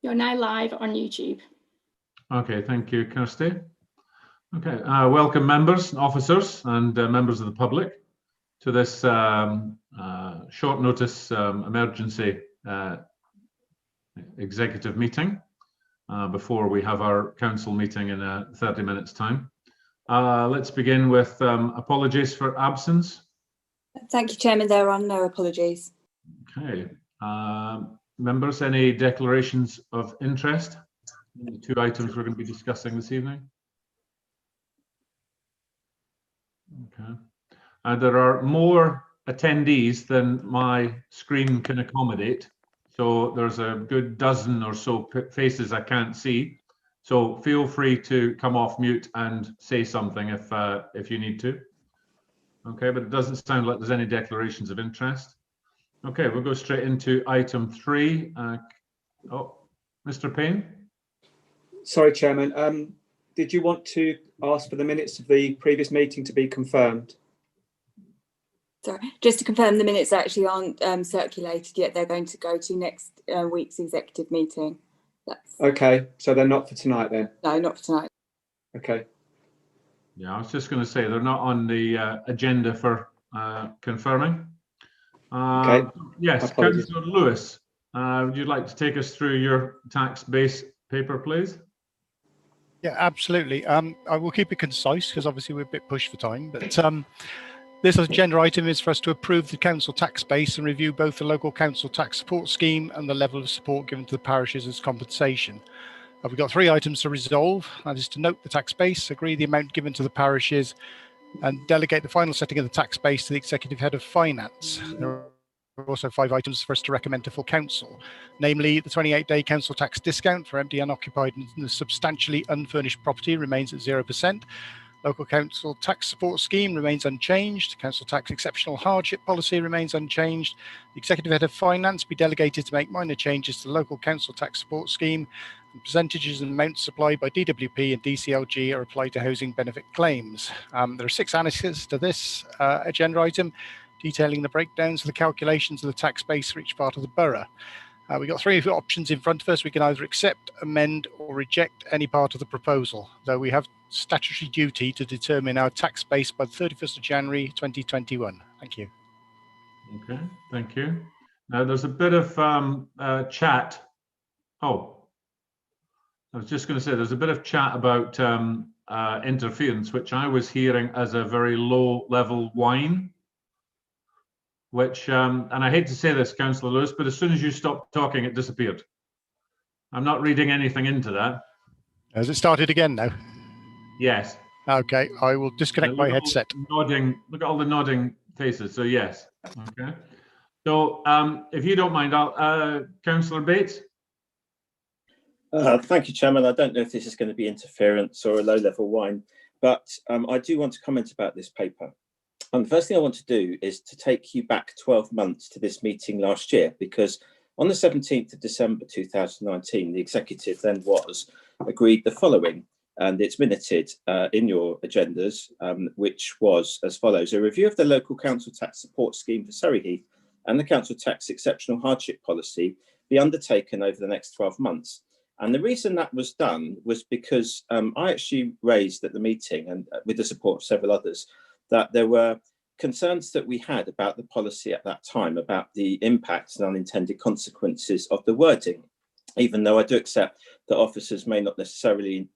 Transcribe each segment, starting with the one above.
You're now live on YouTube. Okay, thank you, Kirsty. Okay, welcome members and officers and members of the public to this short notice emergency executive meeting before we have our council meeting in 30 minutes time. Let's begin with apologies for absence. Thank you, Chairman. There are no apologies. Okay. Members, any declarations of interest in the two items we're going to be discussing this evening? Okay. There are more attendees than my screen can accommodate. So there's a good dozen or so faces I can't see. So feel free to come off mute and say something if you need to. Okay, but it doesn't sound like there's any declarations of interest. Okay, we'll go straight into item 3. Mr. Payne. Sorry, Chairman. Did you want to ask for the minutes of the previous meeting to be confirmed? Sorry, just to confirm, the minutes actually aren't circulated yet. They're going to go to next week's executive meeting. Okay, so they're not for tonight then? No, not for tonight. Okay. Yeah, I was just going to say they're not on the agenda for confirming. Okay. Yes, Councillor Lewis, would you like to take us through your tax base paper, please? Yeah, absolutely. I will keep it concise because obviously we're a bit pushed for time. But this agenda item is for us to approve the council tax base and review both the local council tax support scheme and the level of support given to the parishes as compensation. We've got 3 items to resolve. That is to note the tax base, agree the amount given to the parishes, and delegate the final setting of the tax base to the Executive Head of Finance. There are also 5 items for us to recommend to full council, namely the 28-day council tax discount for empty, unoccupied and substantially unfurnished property remains at 0%. Local council tax support scheme remains unchanged. Council tax exceptional hardship policy remains unchanged. The Executive Head of Finance be delegated to make minor changes to the local council tax support scheme. And percentages and amounts supplied by DWP and DCLG are applied to housing benefit claims. There are 6 annexes to this agenda item, detailing the breakdowns of the calculations of the tax base for each part of the borough. We've got 3 options in front of us. We can either accept, amend or reject any part of the proposal, though we have statutory duty to determine our tax base by the 31st of January 2021. Thank you. Okay, thank you. Now there's a bit of chat. Oh, I was just going to say there's a bit of chat about interference, which I was hearing as a very low level whine. Which, and I hate to say this, Councillor Lewis, but as soon as you stopped talking, it disappeared. I'm not reading anything into that. Has it started again now? Yes. Okay, I will disconnect my headset. Nodding, look at all the nodding faces, so yes. Okay. So if you don't mind, Councillor Bates. Thank you, Chairman. I don't know if this is going to be interference or a low-level whine, but I do want to comment about this paper. And the first thing I want to do is to take you back 12 months to this meeting last year, because on the 17th of December 2019, the executive then agreed the following, and it's minuted in your agendas, which was as follows: a review of the local council tax support scheme for Surrey Heath and the council tax exceptional hardship policy be undertaken over the next 12 months. And the reason that was done was because I actually raised at the meeting, and with the support of several others, that there were concerns that we had about the policy at that time, about the impacts and unintended consequences of the wording, even though I do accept that officers may not necessarily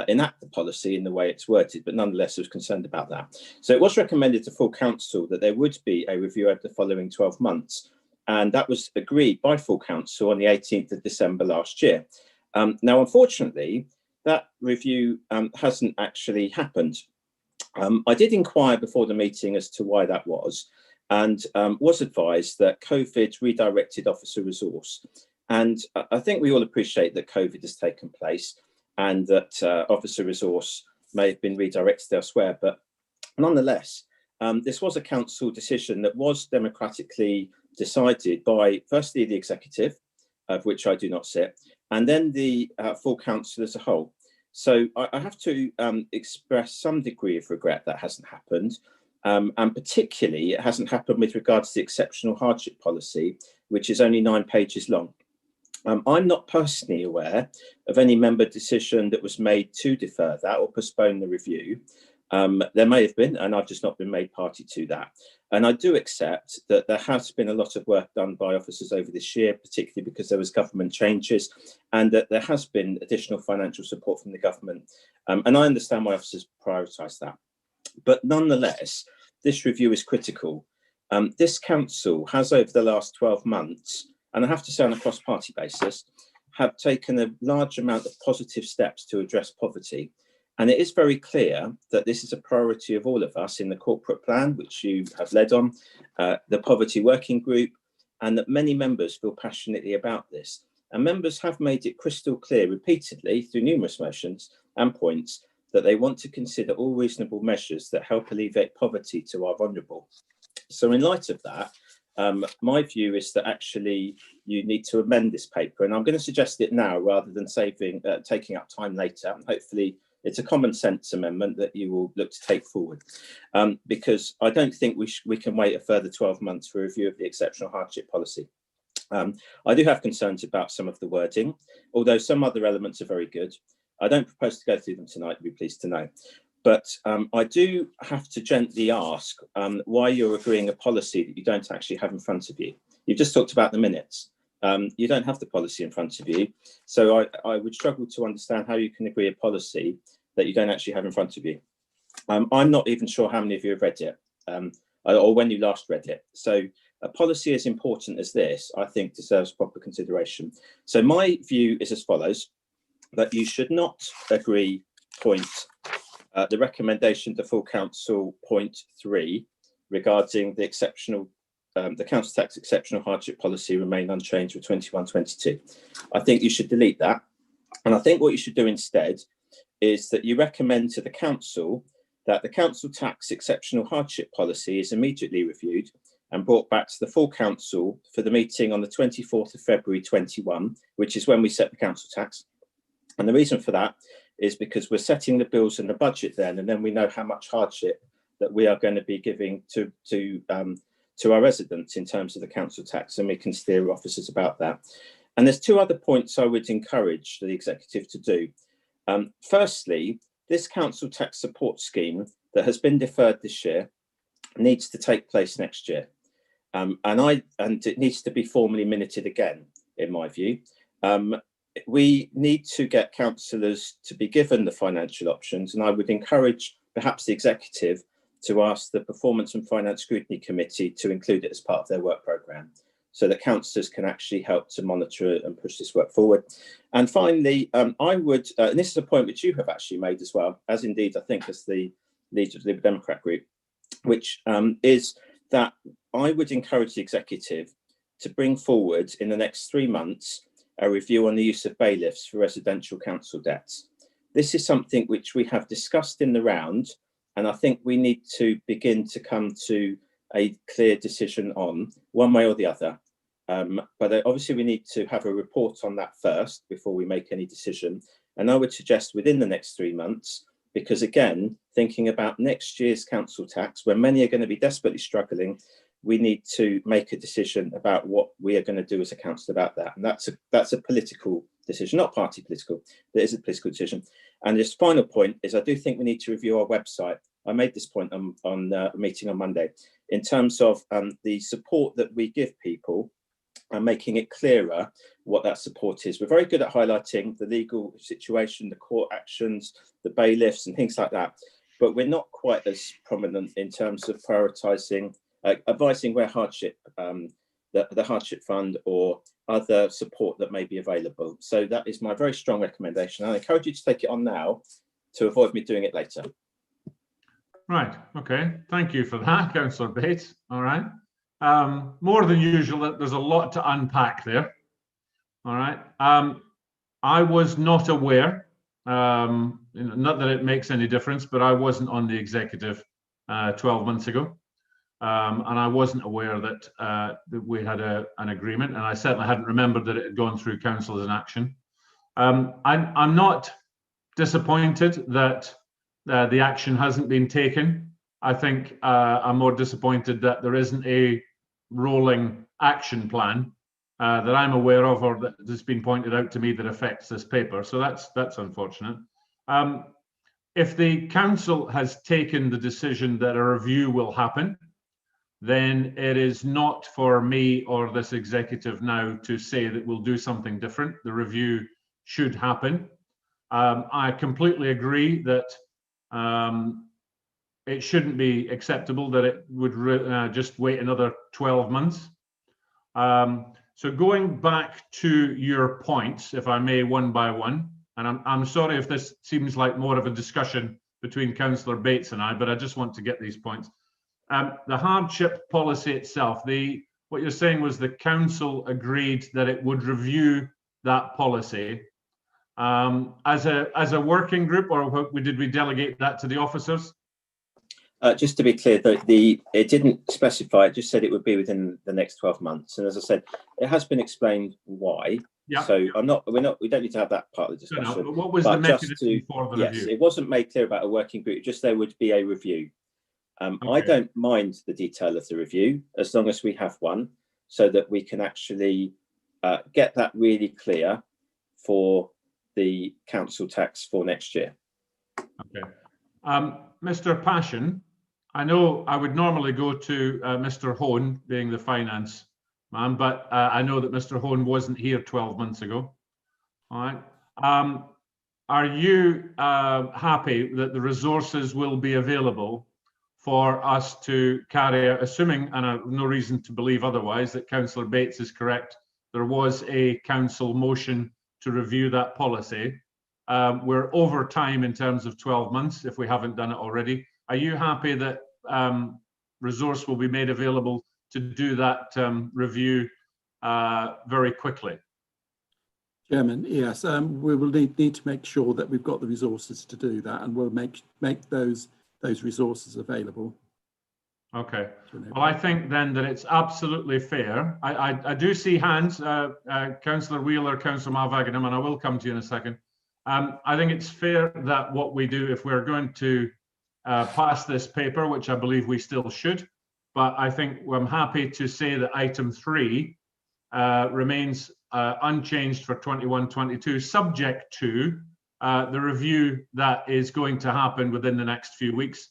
enact the policy in the way it's worded, but nonetheless I was concerned about that. So it was recommended to full council that there would be a review over the following 12 months. And that was agreed by full council on the 18th of December last year. Now, unfortunately, that review hasn't actually happened. I did inquire before the meeting as to why that was, and was advised that COVID redirected officer resource. And I think we all appreciate that COVID has taken place and that officer resource may have been redirected elsewhere. But nonetheless, this was a council decision that was democratically decided by, firstly, the executive, of which I do not sit, and then the full council as a whole. So I have to express some degree of regret that hasn't happened. And particularly, it hasn't happened with regards to the exceptional hardship policy, which is only 9 pages long. I'm not personally aware of any member decision that was made to defer that or postpone the review. There may have been, and I've just not been made party to that. And I do accept that there has been a lot of work done by officers over this year, particularly because there was government changes, and that there has been additional financial support from the government. And I understand why officers prioritise that. But nonetheless, this review is critical. This council has, over the last 12 months, and I have to say on a cross-party basis, have taken a large amount of positive steps to address poverty. And it is very clear that this is a priority of all of us in the corporate plan, which you have led on, the poverty working group, and that many members feel passionately about this. And members have made it crystal clear repeatedly through numerous motions and points that they want to consider all reasonable measures that help alleviate poverty to our vulnerable. So in light of that, my view is that actually you need to amend this paper, and I'm going to suggest it now rather than taking up time later. Hopefully it's a common sense amendment that you will look to take forward, because I don't think we can wait a further 12 months for a review of the exceptional hardship policy. I do have concerns about some of the wording, although some other elements are very good. I don't propose to go through them tonight, you'll be pleased to know. But I do have to gently ask why you're agreeing a policy that you don't actually have in front of you. You've just talked about the minutes. You don't have the policy in front of you. So I would struggle to understand how you can agree a policy that you don't actually have in front of you. I'm not even sure how many of you have read it or when you last read it. So a policy as important as this, I think, deserves proper consideration. So my view is as follows, that you should not agree the recommendation to full council point 3 regarding the exceptional, the council tax exceptional hardship policy remain unchanged for 21-22. I think you should delete that. And I think what you should do instead is that you recommend to the council that the council tax exceptional hardship policy is immediately reviewed and brought back to the full council for the meeting on the 24th of February 21, which is when we set the council tax. And the reason for that is because we're setting the bills and the budget then, and then we know how much hardship that we are going to be giving to our residents in terms of the council tax, and we can steer officers about that. And there's two other points I would encourage the executive to do. Firstly, this council tax support scheme that has been deferred this year needs to take place next year. And it needs to be formally minuted again, in my view. We need to get councillors to be given the financial options, and I would encourage perhaps the executive to ask the Performance and Finance Scrutiny Committee to include it as part of their work programme, so that councillors can actually help to monitor and push this work forward. And finally, I would, and this is a point which you have actually made as well, as indeed I think as the leader of the Liberal Democrat group, which is that I would encourage the executive to bring forward in the next 3 months a review on the use of bailiffs for residential council debts. This is something which we have discussed in the round, and I think we need to begin to come to a clear decision on one way or the other. But obviously we need to have a report on that first before we make any decision. And I would suggest within the next 3 months, because again, thinking about next year's council tax, where many are going to be desperately struggling, we need to make a decision about what we are going to do as a council about that. And that's a political decision, not party political. It is a political decision. And this final point is I do think we need to review our website. I made this point on a meeting on Monday in terms of the support that we give people and making it clearer what that support is. We're very good at highlighting the legal situation, the court actions, the bailiffs and things like that. But we're not quite as prominent in terms of prioritising advising where hardship, the hardship fund or other support that may be available. So that is my very strong recommendation. I encourage you to take it on now to avoid me doing it later. Right, okay, thank you for that, Councillor Bates. All right, more than usual, there's a lot to unpack there. All right, I was not aware, not that it makes any difference, but I wasn't on the executive 12 months ago. And I wasn't aware that we had an agreement, and I certainly hadn't remembered that it had gone through council as an action. I'm not disappointed that the action hasn't been taken. I think I'm more disappointed that there isn't a rolling action plan that I'm aware of or that has been pointed out to me that affects this paper. So that's unfortunate. If the council has taken the decision that a review will happen, then it is not for me or this executive now to say that we'll do something different. The review should happen. I completely agree that it shouldn't be acceptable that it would just wait another 12 months. So going back to your points, if I may, one by one, and I'm sorry if this seems like more of a discussion between Councillor Bates and I, but I just want to get these points. The hardship policy itself, what you're saying was the council agreed that it would review that policy as a working group, or did we delegate that to the officers? Just to be clear, it didn't specify, it just said it would be within the next 12 months. And as I said, it has been explained why. Yeah. So we don't need to have that part of the discussion. No, but what was the mechanism for the review? Yes, it wasn't made clear about a working group, just there would be a review. Okay. I don't mind the detail of the review as long as we have one, so that we can actually get that really clear for the council tax for next year. Okay. Mr. Passion, I know I would normally go to Mr. Hone, being the finance man, but I know that Mr. Hone wasn't here 12 months ago. All right. Are you happy that the resources will be available for us to carry out, assuming, and I have no reason to believe otherwise, that Councillor Bates is correct, there was a council motion to review that policy. We're over time in terms of 12 months if we haven't done it already. Are you happy that resource will be made available to do that review very quickly? Chairman, yes, we will need to make sure that we've got the resources to do that, and we'll make those resources available. Okay. Well, I think then that it's absolutely fair. I do see hands, Councillor Wheeler, Councillor Malvaginam, and I will come to you in a second. I think it's fair that what we do, if we're going to pass this paper, which I believe we still should, but I think I'm happy to say that item 3 remains unchanged for 21-22, subject to the review that is going to happen within the next few weeks.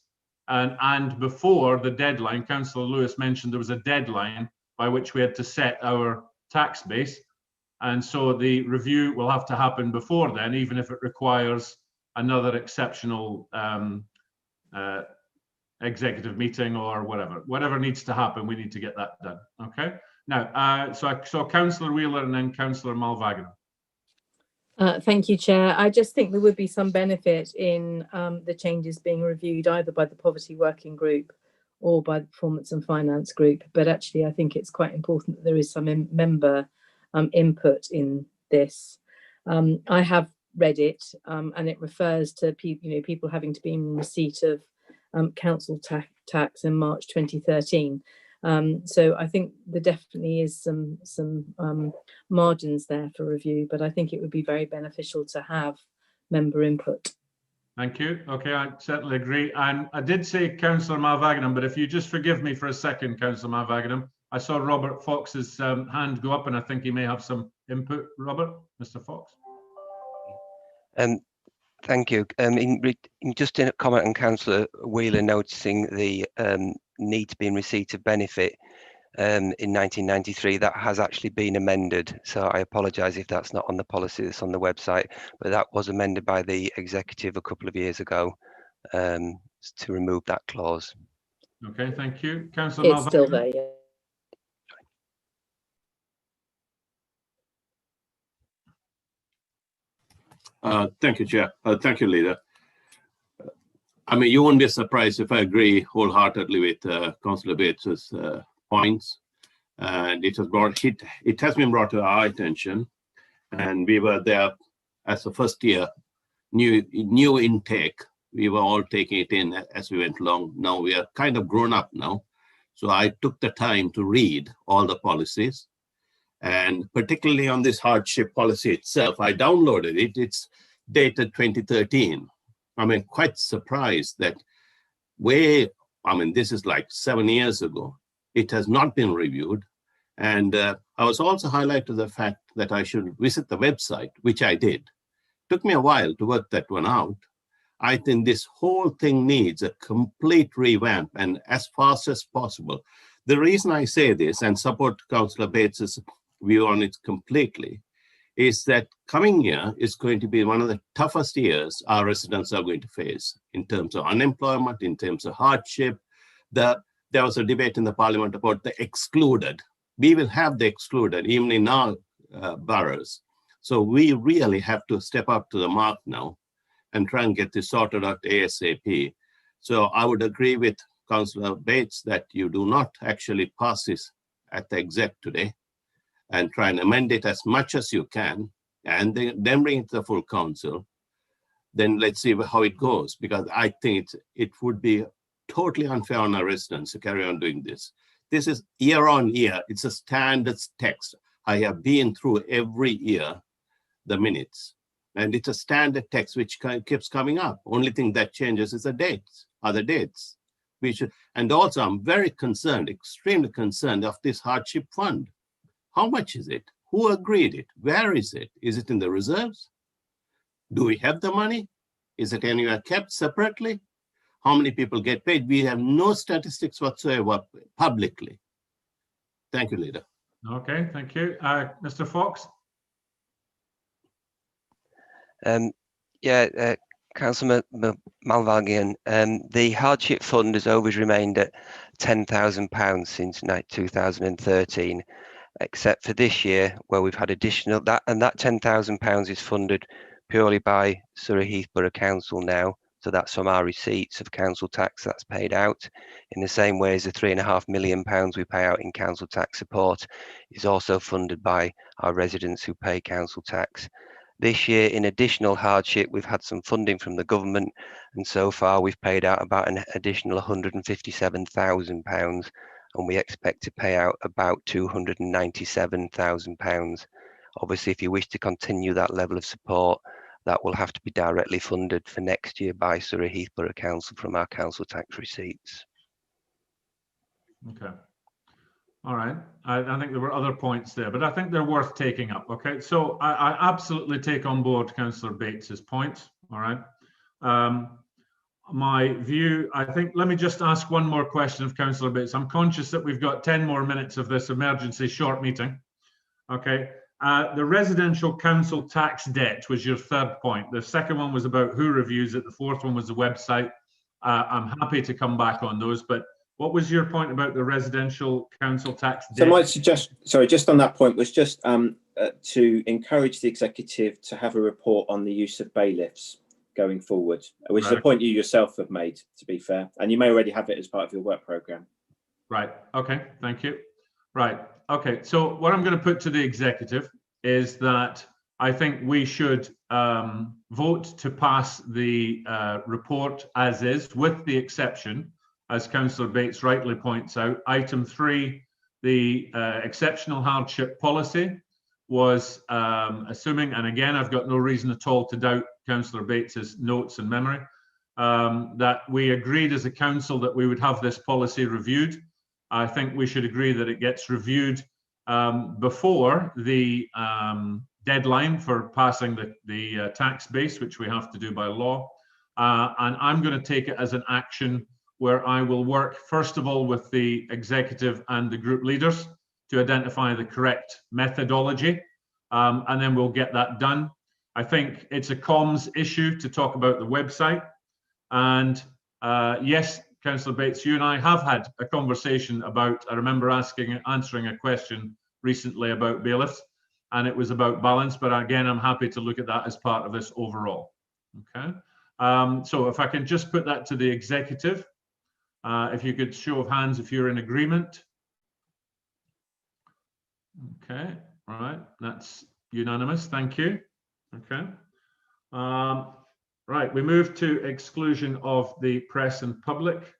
And before the deadline, Councillor Lewis mentioned there was a deadline by which we had to set our tax base. And so the review will have to happen before then, even if it requires another exceptional executive meeting or whatever needs to happen, we need to get that done. Okay. Now, so Councillor Wheeler and then Councillor Malvaginam. Thank you, Chair. I just think there would be some benefit in the changes being reviewed either by the Poverty Working Group or by the Performance and Finance Group. But actually, I think it's quite important that there is some member input in this. I have read it, and it refers to people having to be in receipt of council tax in March 2013. So I think there definitely is some margins there for review, but I think it would be very beneficial to have member input. Thank you. Okay, I certainly agree. And I did say Councillor Malvaginam, but if you just forgive me for a second, Councillor Malvaginam, I saw Robert Fox's hand go up, and I think he may have some input. Robert, Mr. Fox. Thank you. Just in a comment on Councillor Wheeler noticing the need to be in receipt of benefit in 1993, that has actually been amended. So I apologise if that's not on the policy that's on the website, but that was amended by the executive a couple of years ago to remove that clause. Okay, thank you. Councillor Malvaginam. It's still there, yeah. Thank you, Chair. Thank you, Leader. I mean, you won't be surprised if I agree wholeheartedly with Councillor Bates's points. And it has been brought to our attention, and we were there as a first year new intake. We were all taking it in as we went along. Now we are kind of grown up now, so I took the time to read all the policies. And particularly on this hardship policy itself, I downloaded it. It's dated 2013. I mean, quite surprised that this is like 7 years ago. It has not been reviewed. And I was also highlighted the fact that I should visit the website, which I did. Took me a while to work that one out. I think this whole thing needs a complete revamp and as fast as possible. The reason I say this and support Councillor Bates's view on it completely is that coming year is going to be one of the toughest years our residents are going to face in terms of unemployment, in terms of hardship. There was a debate in the parliament about the excluded. We will have the excluded even in our boroughs. So we really have to step up to the mark now and try and get this sorted out ASAP. So I would agree with Councillor Bates that you do not actually pass this at the exec today and try and amend it as much as you can and then bring it to the full council. Then let's see how it goes, because I think it would be totally unfair on our residents to carry on doing this. This is year on year. It's a standard text. I have been through every year the minutes, and it's a standard text which keeps coming up. Only thing that changes is the dates, other dates. We should, and also I'm very concerned, extremely concerned of this hardship fund. How much is it? Who agreed it? Where is it? Is it in the reserves? Do we have the money? Is it anywhere kept separately? How many people get paid? We have no statistics whatsoever publicly. Thank you, Leader. Okay, thank you. Mr. Fox? Councillor Malvagian, the hardship fund has always remained at £10,000 since 2013, except for this year where we've had additional, that £10,000 is funded purely by Surrey Heath Borough Council now. So that's from our receipts of council tax that's paid out, in the same way as the £3.5 million we pay out in council tax support is also funded by our residents who pay council tax. This year, in additional hardship, we've had some funding from the government, and so far we've paid out about an additional £157,000, and we expect to pay out about £297,000. Obviously, if you wish to continue that level of support, that will have to be directly funded for next year by Surrey Heath Borough Council from our council tax receipts. Okay. All right. I think there were other points there, but I think they're worth taking up. Okay. So I absolutely take on board Councillor Bates's points. All right. My view, I think, let me just ask one more question of Councillor Bates. I'm conscious that we've got 10 more minutes of this emergency short meeting. Okay. The residential council tax debt was your third point. The second one was about who reviews it. The fourth one was the website. I'm happy to come back on those, but what was your point about the residential council tax debt? So my suggestion, sorry, just on that point, was just to encourage the executive to have a report on the use of bailiffs going forward, which is a point you yourself have made, to be fair, and you may already have it as part of your work programme. Right. Okay. Thank you. Right. Okay. So what I'm going to put to the executive is that I think we should vote to pass the report as is, with the exception, as Councillor Bates rightly points out, item 3, the exceptional hardship policy was assuming, and again, I've got no reason at all to doubt Councillor Bates's notes and memory, that we agreed as a council that we would have this policy reviewed. I think we should agree that it gets reviewed before the deadline for passing the tax base, which we have to do by law. And I'm going to take it as an action where I will work, first of all, with the executive and the group leaders to identify the correct methodology, and then we'll get that done. I think it's a comms issue to talk about the website. And yes, Councillor Bates, you and I have had a conversation about, I remember answering a question recently about bailiffs, and it was about balance, but again, I'm happy to look at that as part of this overall. Okay. So if I can just put that to the executive, if you could show of hands if you're in agreement. Okay, all right, that's unanimous, thank you. Okay. Right, we move to exclusion of the press and public.